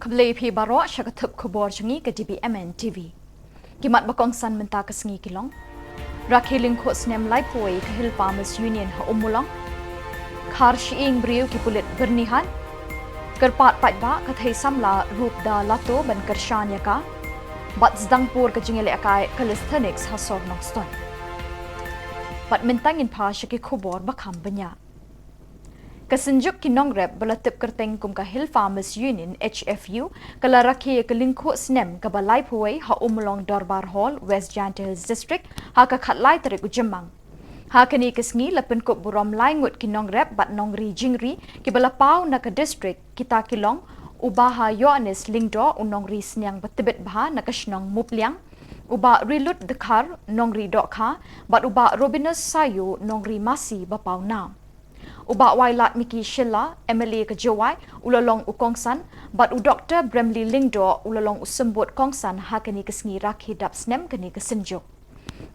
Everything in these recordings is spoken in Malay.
Kebeli pi baro syakatup KHUBOR jangi ke dbmnTv. Kimat bakong san menta kesengi kilong. Rakhiling ko snem lai poi ke Hill Farmers Union ha umulong. Khar shiing briu ki pulit bernihan. Kerpat patba kathai samla rup da lato ban kershan yaka. Bat zdangpur ke jingele akai calisthenics ha sor nongston. Bat mentangin pa syaki KHUBOR bakam banyak. Kasenjuk kinong rep belatip kerteng kum ka Hill Farmers Union HFU kala rakhi ke lingkhu snem ka balai phuai ha umlong Dorbar Hall West Jante Hills District ha ka khatlai tarik jymmang ha kani kesngi lapen kup burom lai ngut kinong rep bat nongri jingri ki balapau na ka district kita kilong ubaha yoanis lingdo unongri snyang batibet bha na kashnong mupliang uba rilut dekhar nongri dokha bat uba robinus sayu nongri masi bapau na Uba wailat Miki Shilla, MLA ke Jawai, ulalong ukongsan, bat u Dr. Bremley Lingdo ulalong usembut kongsan hakani kesengi rakhi dap snem kani kesenjuk.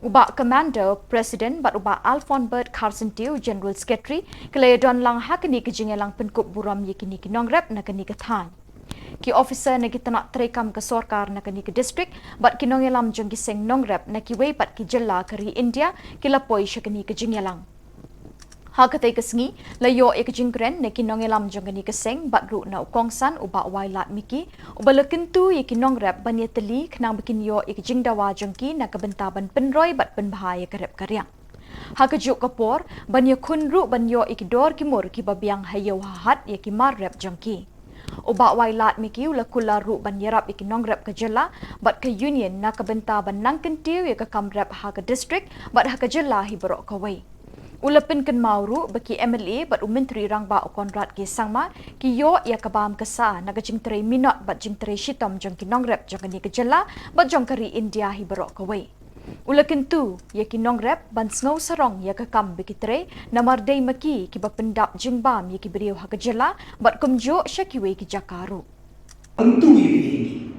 Uba Commander President bat uba Alphon Bert Carson Tiu General Secretary kelaya don lang hakani kejingelang penkup buram yekini kinongrep na kani kethan. Ki officer na kita terekam ke sorkar na kani ke district bat kinongelam jong giseng nongrep na kiwei pat ki jylla kari India kilapoi syakani kejingelang. Hakatai kesengi layo ekjingkren ne kinongelam jongani keseng batru na ukongsan uba wailat Miki ubalakentu yekinong rep banyateli knang bikin yo ekjingdawa jongki na kebentaban penroi bat penbahaya kerep karyang hakajuk kapor banya kunru banyo ikidor kimur ki babiang hayo hahat yekimar rep jongki uba wailat Miki ulakula ru banyarap ikinong rep ke jylla bat ke union na kebentaban nang kentiu yekakam rep ha ke district bat ha ke jylla hiborok kawai Ulapin kan mauru bagi MLA bat Menteri Rangba Konrad ke sangma ki yo ya kabam kesa naga jingtrai minot bat jingtrai shitom jong kinongrep jong ni ke jylla bat jong kari India hi barok kawai. Ulakin tu ya kinongrep ban sngow sarong ya kakam bikitre namar dei maki ki bapendap jingbam ya ki beriu ha ke jylla bat kumjo syakiwe ki jakaru. Tentu ya ini.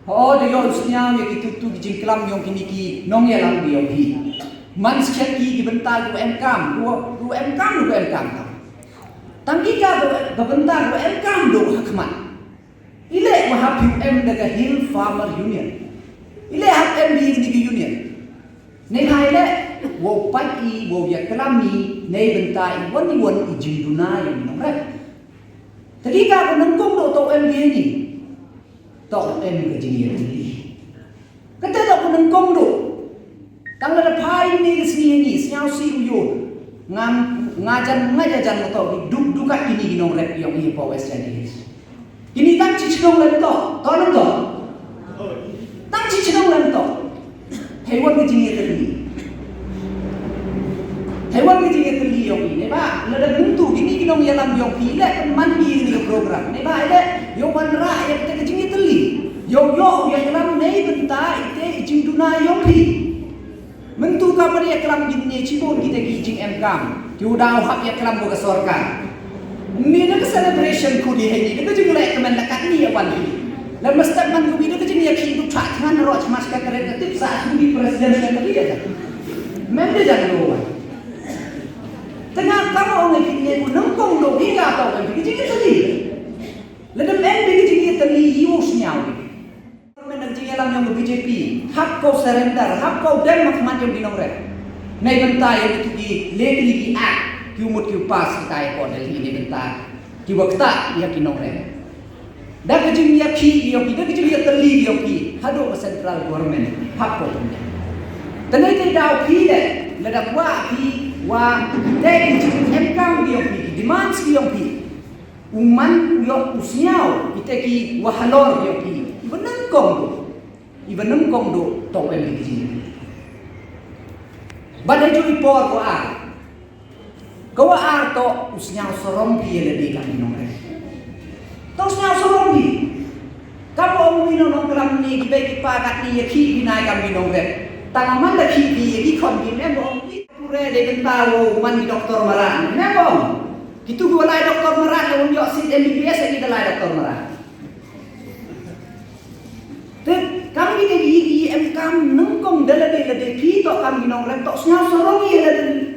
Oh de yo usnya ya ki tutu ki jingklam yong kini ki nong ya lang yo hi. Man sekali dibentar ku MKam, ku MKam. Tangki ka berbentar ku MKam do hakmat. Ile mahap UM daga Hill Farmer Union. Ile hak MD di union. Nei hai le wo pai I wo ya kelami nei bentai won I jinduna yang nomret. Tadi ka ku nengkong do to MD ni. To M ke jini ni. Kata to ku nengkong do Tang ada pai ni kesini siau si uyo ngajan motor duk kini ginong rep yang ini West Jante ini tang cicong lento tolong to tang cicong lento hewan kecil teli yang ini ba lada buntu ini ginong yalam yang pile mandi ini program ini ba ile yo wanra yang kecil teli yo yang yalam nei benta ite jinduna yang pi Mentu kamar ya kelam gini cibon kita kijing MKam, kiudau hak ya kelam boga sorkan. Ini nak celebration ku di hari ini, kita juga lek kemen dekat ni apa ni? Lalu mesti man ku bidu kita ni hidup tak kan roh mas kata tip saat ini presiden yang tadi aja. Memang jangan lupa. Tengah kamu orang ini ku nengkong do hingga tahu kan kita tadi. Lalu memang kita tadi yus nyawa. Yang yang BJP, hak kau surrender, hak kau dem macam dinong rep. Nei bentar yang itu di legally act, kiumut kiupas kita ekor dari ini bentar, kiwakta ia kinong rep. Dah kecil ia ki, ia ki, dah kecil ia terli ia ki, hadu central government hak kau punya. Tenai tidak ki deh, ledak wa ki, wa deh kecil MKam dia ki, demands dia ki, uman dia usiau, kita ki wahalor dia ki, benar kong. Iban nengkong do tong MD sini. Badai juri por ko ar. Ko ar to usnya sorong pi le di kan nongre. To usnya sorong pi. Kapo mino nong kelam ni ki beki pakat ni ki binai kan nongre. Tangaman da ki ki kon ki membo pure de bentawo man di doktor maran. Membo. Kitu go lai doktor maran on yo sit MBBS ki lai doktor maran. Kami di MKam nengkong dalade pi to kami nong rep to snya sorongi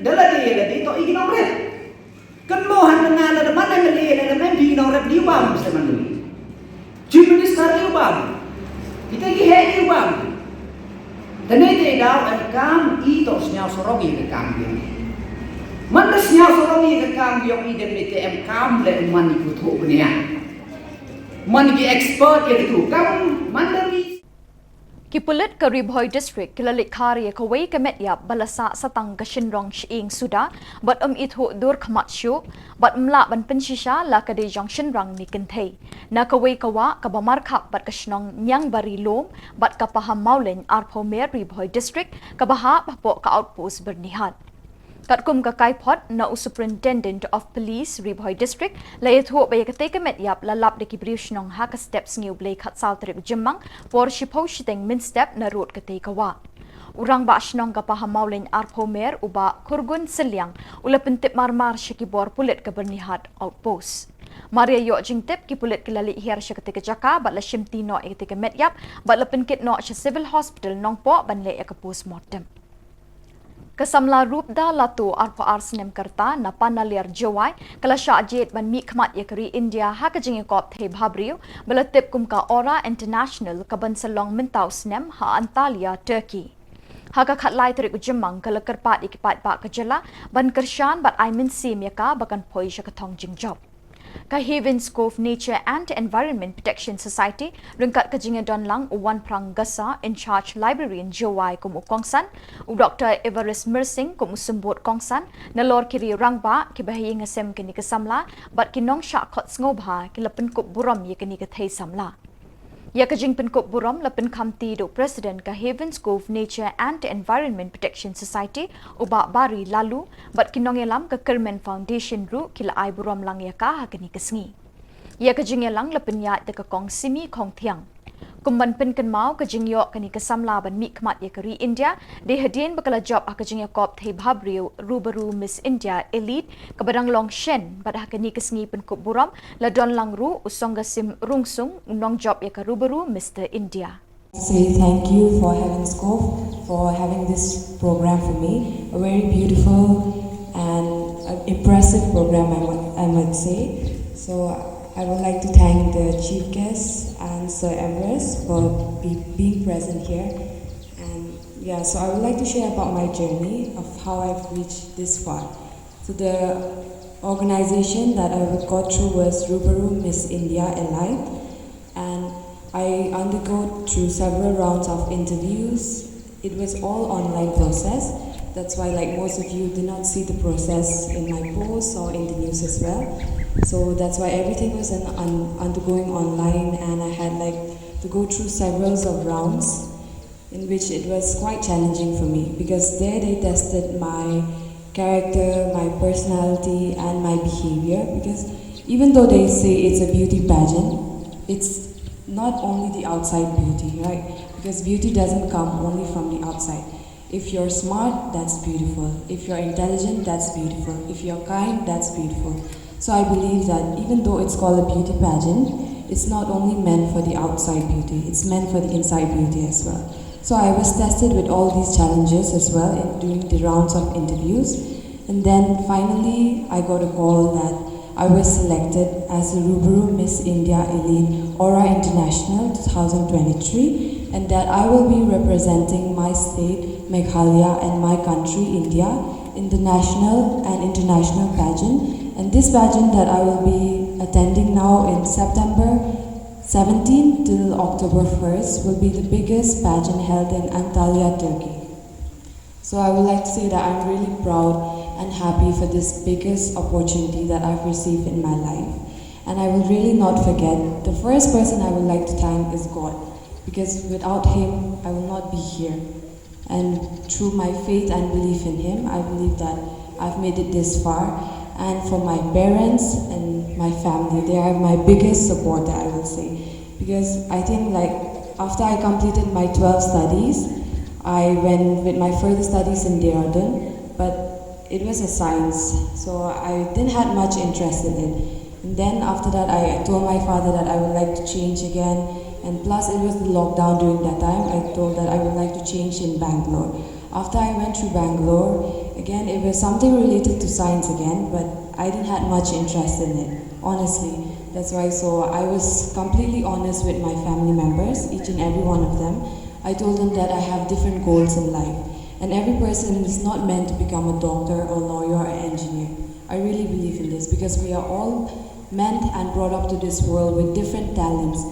dalade to igi nong rep kan mo han na mana mele na men bi nong rep di wa mesti manu Jumani Rubaru. Kita gi he Rubaru. Tene te daw an kam I to snyao sorogi ke kam biang. Man da snyao sorogi ke kam biang I dem te em kam le man ku tho nia. Man gi expert ye tu kam man da Kipulit ka Ribhoy District kilalik kari ka way ka metyap balasa sa tang ka Shillong Shing Suda but itho dur khamat shu but mla ban penshisha la ka de jong Shillong ni kintay na ka way kawa ka bamarkha bat ka shnong nyang bari lom but ka paham maulen arpho mer Ribhoy District ka baha papo ka outpost bernihat Katkum ka kaipot na Superintendent of Police Ribhoy District layat ho bay katay kamet yap lalap de kibriush nong haka steps ngiu blay kat saltrik jymmang por shipo shiteng min step na road katay kawa. Urang ba shnong ka pahamawlen arpo mer uba kurgun silyang ulapintip marmar shikibor pulit ka bernihat outpost. Maria yo jing tip ki pulit kilali her sya katay jaka bat la shimti no katay kamet yap bat la pinkit no sya civil hospital nong po ban le ka postmortem. Kasamla rupda latu arpo arsnem karta na panalir jawai kala syajet ban mikmat yakari India haka jingikop the bhabriu balatip kum ka ora international kaban salong mentau snem ha Antalya Turkey. Haka khatlai tarik jymmang kala kerpat ikipat ba kajala ban kershan bat aimin sim yaka bakan poi syakathong jingjob. Ka Havens Cove Nature and Environment Protection Society rungkat kajinga donlang uwan prang gasa in charge librarian Jawai kum ukongsan u Dr. Everest Mersing kum usumbot kongsan nalor kiri rangba kibahi ngasem kini kesamla bat kinong syak khot ngobha kilapen kup buram ye kini kathai samla. Ya kajing penkop buram la penkamti do President ka Havens Cove Nature and Environment Protection Society uba bari lalu bat kinong elam ka Kerman Foundation ru kila ai buram lang ya ka hakani kesngi. Ya kajing elang la penyat de ka kong simi kong tiang. Kumban penken mau kajing yo kani kesamla ban mikmat ya kari India de hadien bakala job akajing ya kop thei bhabriu Rubaru Miss India Elite kabadang long shen bat hakani kesngi penkop buram la don lang ru usongga sim rungsung nong job ya ka Rubaru Mr. India. Say thank you for Havens Cove for having this program for me. A very beautiful and impressive program I might say. So I would like to thank the chief guest and Sir Everest for being present here. And yeah, so I would like to share about my journey of how I've reached this far. So the organization that I got through was Rubaru Miss India Elite, and I undergo through several rounds of interviews. It was all online process. That's why, like most of you, did not see the process in my posts or in the news as well. So that's why everything was undergoing online, and I had to go through several of rounds, in which it was quite challenging for me because there they tested my character, my personality, and my behavior. Because even though they say it's a beauty pageant, it's not only the outside beauty, right? Because beauty doesn't come only from the outside. If you're smart, that's beautiful. If you're intelligent, that's beautiful. If you're kind, that's beautiful. So I believe that even though it's called a beauty pageant, it's not only meant for the outside beauty, it's meant for the inside beauty as well. So I was tested with all these challenges as well during the rounds of interviews. And then finally, I got a call that I was selected as the Rubaru Miss India Elite Aura International 2023, and that I will be representing my state, Meghalaya, and my country, India, in the national and international pageant. And this pageant that I will be attending now in September 17 till October 1st will be the biggest pageant held in Antalya, Turkey. So I would like to say that I'm really proud and happy for this biggest opportunity that I've received in my life. And I will really not forget, the first person I would like to thank is God, because without Him, I will not be here. And through my faith and belief in Him, I believe that I've made it this far. And for my parents and my family, they are my biggest supporter, I will say. Because I think after I completed my 12 studies, I went with my further studies in Dehradun, but it was a science, so I didn't have much interest in it. And then after that, I told my father that I would like to change again, and plus it was the lockdown during that time. I told that I would like to change in Bangalore. After I went through Bangalore, again it was something related to science again, but I didn't have much interest in it, honestly. That's why, so I was completely honest with my family members, each and every one of them. I told them that I have different goals in life, and every person is not meant to become a doctor or lawyer or engineer. I really believe in this because we are all meant and brought up to this world with different talents,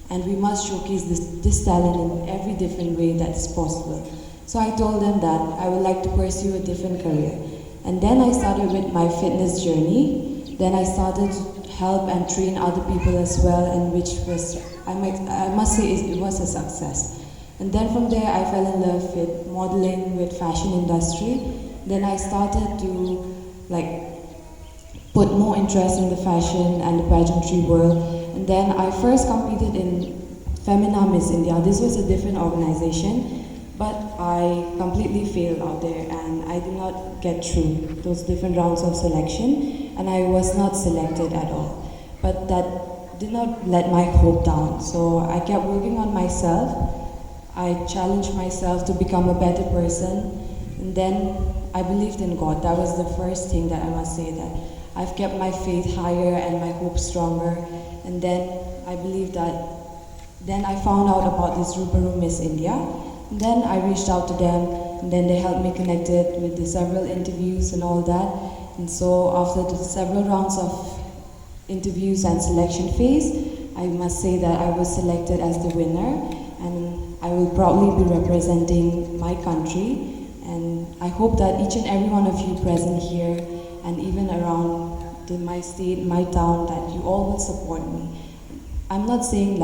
and we must showcase this talent in every different way that is possible. So I told them that I would like to pursue a different career. And then I started with my fitness journey. Then I started to help and train other people as well, and which was, I must say, it was a success. And then from there I fell in love with modeling, with fashion industry. Then I started to put more interest in the fashion and the pageantry world. And then I first competed in Femina Miss India. This was a different organization, but I completely failed out there and I did not get through those different rounds of selection, and I was not selected at all. But that did not let my hope down. So I kept working on myself. I challenged myself to become a better person, and then I believed in God. That was the first thing that I must say, that I've kept my faith higher and my hope stronger. And then I believe that, then I found out about this Rubaru Miss India. And then I reached out to them, and then they helped me connected with the several interviews and all that. And so after the several rounds of interviews and selection phase, I must say that I was selected as the winner, and I will proudly be representing my country. And I hope that each and every one of you present here and even around my state, my town, that you all will support me. I'm not saying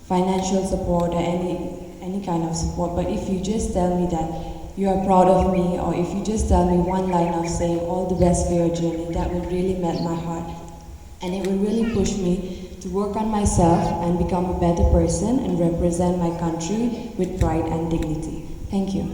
financial support or any kind of support, but if you just tell me that you are proud of me, or if you just tell me one line of saying all the best for your journey, that will really melt my heart, and it will really push me to work on myself and become a better person and represent my country with pride and dignity. Thank you.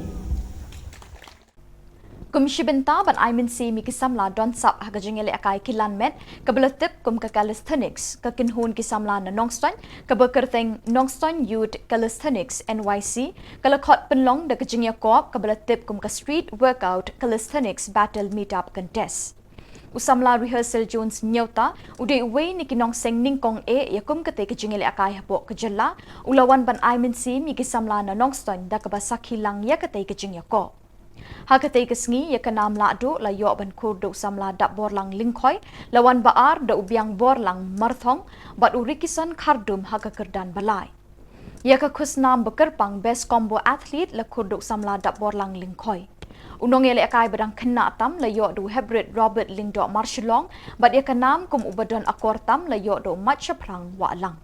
Kumshibenta ban Imin si mikisamla don sap hagajingele akai kilan met kabelatip kum ka calisthenics ka kinhun kisamla na nongston ka bekerteng nongston youth calisthenics NYC kalakot penlong da kajingya kop kabelatip kum ka street workout calisthenics battle meetup contest. Usamla rehearsal Jones nyauta ude way ni kinong seng ningkong yakum kate kajingele akai hapo kajalla ulawan ban Imin si mikisamla na nongston da kabasaki lang ya kate kajingya kop. Hakatay kasngi ya kanam lado la yo ban kurdo samla da borlang lingkhoy lawan baar da ubyang borlang marthong bat urikisan khardum hakakerdan balai. Ya ka khusnam bekerpang best combo athlete la kurdo samla da borlang lingkhoy. Unong ele akai badang kena tam la yo do hybrid Robert Lingdo Shillong bat ya kanam kum ubadon akor tam la yo do matchaprang wa lang.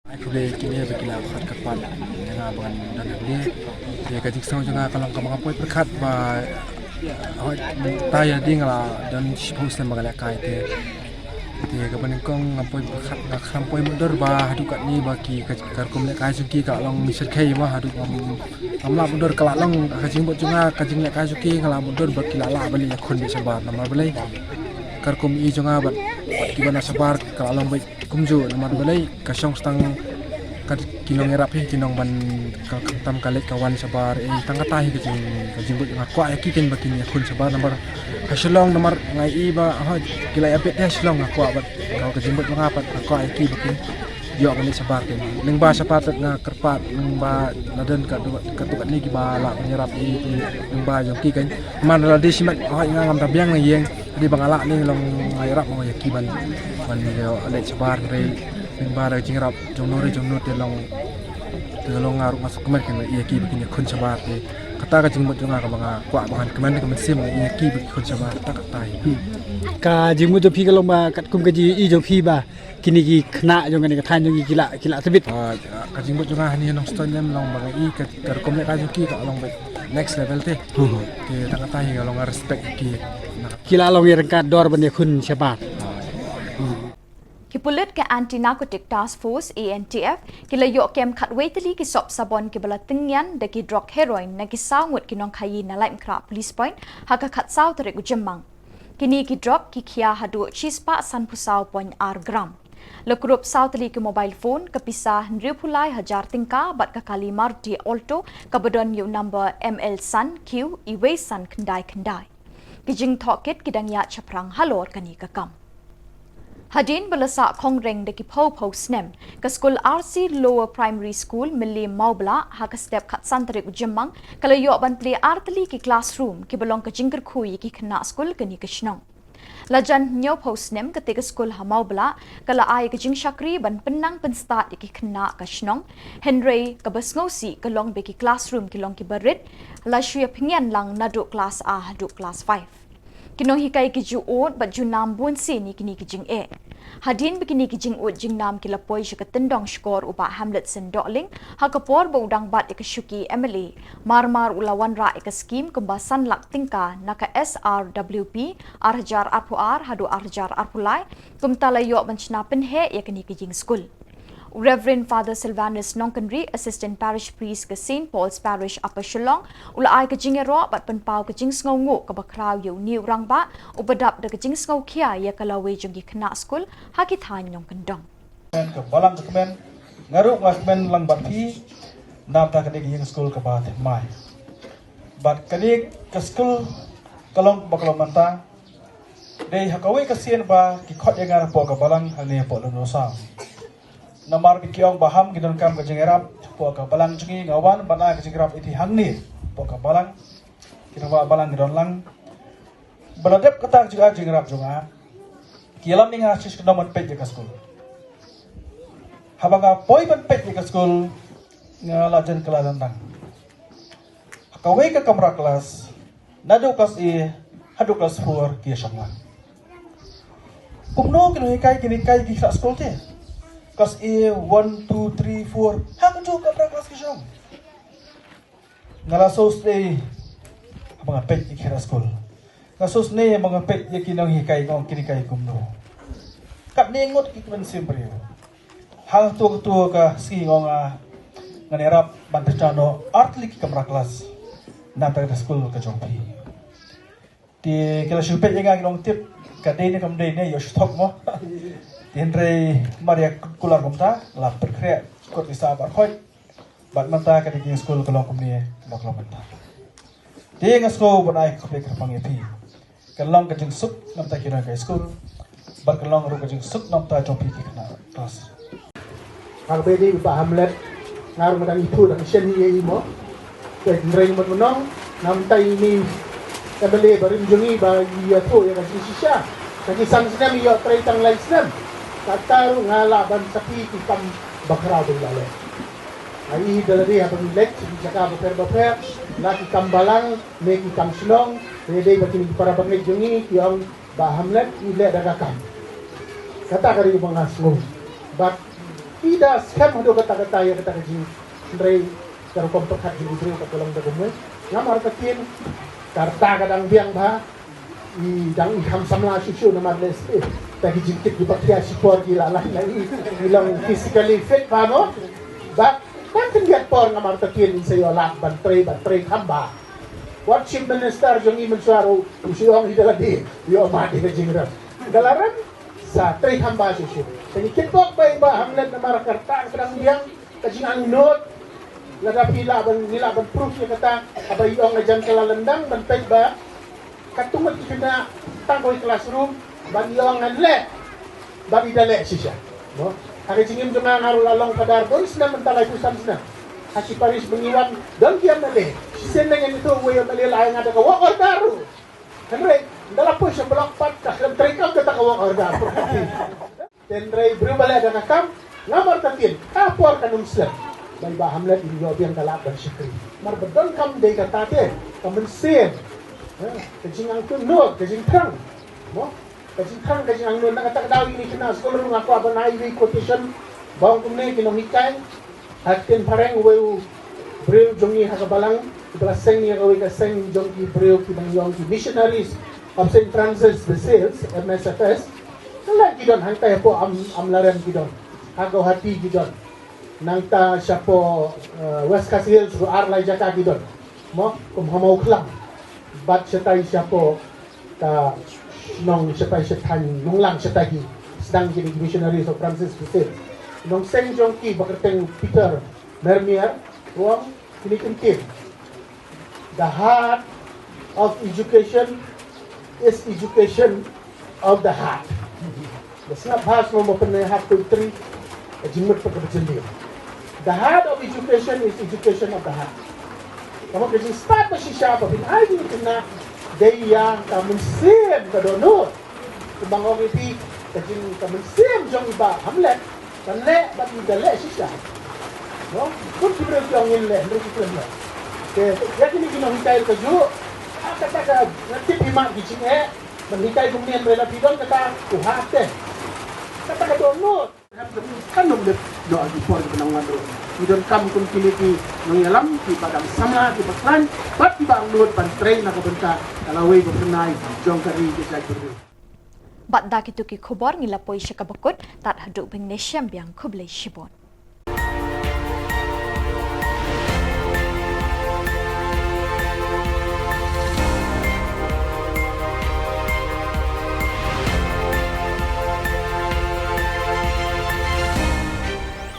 Aku boleh kini berkilau kat kapal dengan abang dan dia dia kajik sang jangan kalau kamu apa berkat ba tayar dingala dan post yang bagai kai dia kapan kong apa berkat nak sampai mundur ba hadu kat ni baki karkum lek kai suki ka long misir kai mah hadu amla mundur kala long kajing bot junga kajing lek kai suki ngala mundur baki lala bali kon bi sabar nama balai karkum i junga bat gimana sabar kala long baik kumju nama balai kasong stang kinong erap kinong ban tam kalet kawan sabar tang katai kajing bot junga kwa yakin bakin yakun sabar nomor Shillong nomor ngai iba gila apet Shillong aku abat kau kejimbut mengapat aku iki bikin yo kali sabatin ning ba sapatat na kerpat ning ba naden katukat ni gibala menyerap ning ba yang ki kan man la disimat ngam tabiang na yeng di bangala ning long ngairap mo yakiban man yo ale sabar re ning ba ra jingrap jonore te long ngaru masuk kemer kan iya ki bikin kun sabar kata ka jingmut junga ka banga kwa bangan keman ka mesim ni ki bi khon sama tak tai ka jimu to phi ka long ma kat kum ka ji I jong phi ba kini ki khna jong ni ka than jong kila sabit ka jingmut junga hani nong ston nyam long banga I ka kom le ka jong ki ka long next level te ke tak tai ka long respect ki kila long yang ka dor ban kun shabat Kipulit ke Anti-Narcotic Task Force ANTF kila yok kem khatwaitali ki sop sabon ki bala tingyan de ki drug heroin na ki sawngut ki nong khayi na laim kra police point haka khat saw tere ku jymmang kini ki drug ki khia hadu chispa san pusaw point r gram lekrup sautali ki mobile phone ka pisa hripulai hajar tingka bat ka kali marti alto ka bodon yu number ml san q iwe san khandai ki jing thoket ki dang ya chaprang halor kani ka kam Hadin balasa kongreng de ki pau snem ka school RC Lower Primary School milli maubla ha ka step khat santre ku jymmang kala yo ban play artli ki classroom ki balong ka jingkar khui ki khna school kani ka shnong lajan nyo pau snem ka te ka school ha maubla kala ai ka jing shakri ban penang pen start ki khna ka shnong Henry ka basngosi ka long be ki classroom ki long ki barit la shya phingyan lang na do class a do class 5 Kinong hikai ki ju ot bat ju nam bun se ni kini ki jing e. Hadin bikini ki jing ot jing nam ki lapoi shika tendong skor uba Hamlet sen doling ha kapor ba udang bat ik shuki Emily marmar ulawan ra ik scheme kumbasan lak tingka naka SRWP arjar arpuar hadu arjar arpulai kumtala yo banchna penhe ya kini ki jing school. Reverend Father Sylvanus Nongkanri, Assistant Parish Priest ke St. Paul's Parish Upper Shillong, ula ai ke jingero bat penpau ke jing ngau ngo ke bakrau yu niu rangba ubadap de ke jing ngau kia ya kalawe jungi kena school haki than Nongkandong. Ke balang ke kemen ngaruk ngas men lang bat pi nam ta ke jing school ke bat mai. Bat ke school kalong bakalong manta dei hakawe ke sien ba ki khot yang ara po ke balang hane po lo sa. Namar bikiong baham ginon kam ke jengerap po ka balang jungi ngawan bana ke jengerap iti hangni po ka balang kinawa balang gidon lang baladep kata juga jengerap junga kialam ninga sis kenomon pej ke school habanga poi ban pej ke school ngalajen keladan tang kawe ke kamera kelas nado kelas e hadu kelas 4 kia shamla kumno kino kai kini kai ki school te Kelas A 1, 2, 3, 4 hak tu ke kelas ke jom ngalasos day mga pet ikira school ngasos ne mga pet yakinang hikay ngong kinikai kumno kat ningot ikwen simpre hal tu ka si ngong nganerap bantachano artlik kamera kelas na ta school ke jom pi di kelas pet yang ngong tip kadai ni kamdai ne yo stok mo Henry Maria kular kumta la perkre kot bisa bar khoi bat manta ka di school kalong kumni baklong manta de ngasko banai khope krapang epi kalong ka jing suk namta kira ka school bar kalong ru ka jing suk namta jopi kana class hal bedi ba Hamlet ngar madang itu dan shen ye mo ke ndreng mo nong namta ini kabele barim jungi ba ya to ya ka sisha kaki sang sinam yo tray tang lai sinam kataru ngalaban sapi ikam bakrau bengale. Ai dalari abang lek di Jakarta beper laki kambalang meki kam Shillong rede bakin para bangai jungi yang ba Hamlet ile dagakam. Kata kari bangasmu. But tidak skam hado kata-kata ya kata kaji ndrei karo kompekat di bidro katolong dagumwe. Ngamar katin karta kadang biang ba dang ikam samla susu nama lespe tadi jingkit di pakai support gila lah bilang physically fit pamo but kan lihat por nama terkini saya lak bantrei hamba what chief minister jong imen suaro usiong hidalah di yo mati ke jingrap dalaran sa trei hamba susu tadi kitbok bay ba Hamlet nama karta sedang biang kajingan note lada pila ban proof ya kata abay yung ngajan kalalendang ban ba katungot kita tanggoy classroom banyong anle bagi dalek sisya no hari jingim jema ngaru lalong kadar boris na mentalai kusan sina hasi paris bengiwan dan kiam nale sisen dengan itu we male lain ada ka wak ordaru kanre ndala po sa blok pat ka trikam ka ka wak ordaru tenre bro bale ada nakam ngamar takin kapor kanum sir Bai ba hamlet di yo biang kalak dan syukri. Mar bedon kam de kata te, kam sen. Kajing ang tu no, kajing krang. Mo? Kajing krang kajing ang no na kata dawi ni kena sekolah rung aku apa nai we quotation bawang kumne kinong hikai. Hatin pareng weu breu jongi hakabalang itulah seng ni kawi ka seng jongi breu kinong yong missionaries of St. Francis de Sales MSFS. Kalau gidon hangtai po am laren gidon. Hagaw hati gidon. Nangta siya po West Khasinews ro arlay jaka gidon. Mo kum hamaw klang. Bat siya tayo siya po ta nong siya tayo siya tan nung lang siya tayo sedang jadi missionaries of Francis de Sales. Nong seng jongki bakerteng Peter Mermier ruang ini kentin. The heart of education is education of the heart. Dasnap bahas mo pernah have to three jimut pagkabajalil. The heart of education is education of the heart. Kamu kasi start pa siya pa pinay din na daya kamun sim kadono. Kubangong iti kasi kamun sim jong iba hamlet kanle bat idale siya. No? Kung sibro yung inle, hindi sibro na. Kaya yakin ginahintay ka jo. Kata nanti pima gicing menghintay kumnian rela pidon kata kuhate. Kata kadono. Kanong doa di por benang wado. Idon kam kun kiliki mengelam di padang sama di baklan bat di bang lut pantrei na kabenta kalaway berkenai jong kari kisah berdua. Bat dak itu ki khobor ngila poi syakabakut tat haduk beng nesyam biang kublai shibon.